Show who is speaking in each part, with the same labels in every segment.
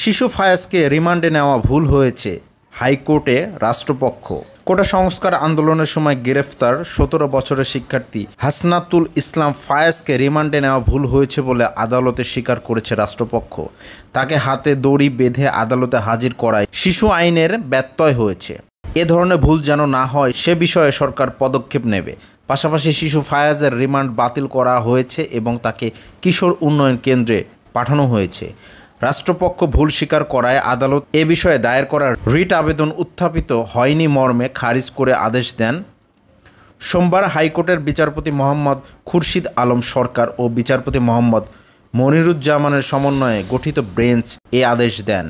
Speaker 1: শিশু ফায়াজকে রিমান্ডে নেওয়া ভুল হয়েছে, হাইকোর্টে রাষ্ট্রপক্ষ। কোটা সংস্কার আন্দোলনের সময় গ্রেফতার ১৭ বছরের শিক্ষার্থী হাসনাতুল ইসলাম ফায়াজকে রিমান্ডে নেওয়া ভুল হয়েছে বলে আদালতে স্বীকার করেছে রাষ্ট্রপক্ষ। তাকে হাতে দড়ি বেঁধে আদালতে হাজির করায় শিশু আইনের ব্যত্যয় হয়েছে। এ ধরনের ভুল যেন না হয় সে বিষয়ে সরকার পদক্ষেপ নেবে। পাশাপাশি শিশু ফায়াজের রিমান্ড বাতিল করা হয়েছে এবং তাকে কিশোর উন্নয়ন কেন্দ্রে পাঠানো হয়েছে। রাষ্ট্রপক্ষ ভুল স্বীকার করায় আদালত এ বিষয়ে দায়ের করা রিট আবেদন উত্থাপিত হয়নি মর্মে খারিজ করে আদেশ দেন। সোমবার হাইকোর্টের বিচারপতি মোহাম্মদ খুরশিদ আলম সরকার ও বিচারপতি মোহাম্মদ মনিরুজ্জামানের সমন্বয়ে গঠিত বেঞ্চ এ আদেশ দেন।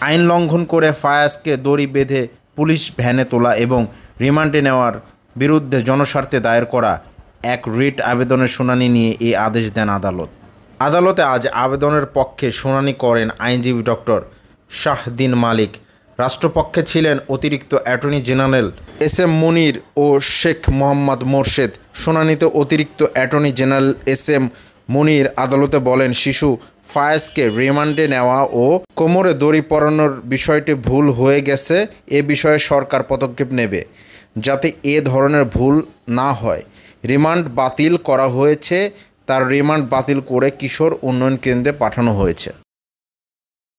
Speaker 1: আইন লঙ্ঘন করে ফায়াজকে দড়ি বেঁধে পুলিশ ভ্যানে তোলা এবং রিমান্ডে নেওয়ার বিরুদ্ধে জনস্বার্থে দায়ের করা এক রিট আবেদনের শুনানি নিয়ে এ আদেশ দেন আদালত। আদালতে আজ আবেদনের পক্ষে শুনানি করেন আইনজীবী ডক্টর শাহদিন মালিক। রাষ্ট্রপক্ষে ছিলেন অতিরিক্ত অ্যাটর্নি জেনারেল এস এম মুনির ও শেখ মোহাম্মদ মোরশেদ। শুনানিতে অতিরিক্ত অ্যাটর্নি জেনারেল এস এম মুনির আদালতে বলেন, শিশু ফায়াজকে রিমান্ডে নেওয়া ও কোমরে দড়ি পরানোর বিষয়টি ভুল হয়ে গেছে। এ বিষয়ে সরকার পদক্ষেপ নেবে যাতে এ ধরনের ভুল না হয়। রিমান্ড বাতিল করা হয়েছে, তার রিমান্ড বাতিল করে কিশোর উন্নয়ন কেন্দ্রে পাঠানো হয়েছে।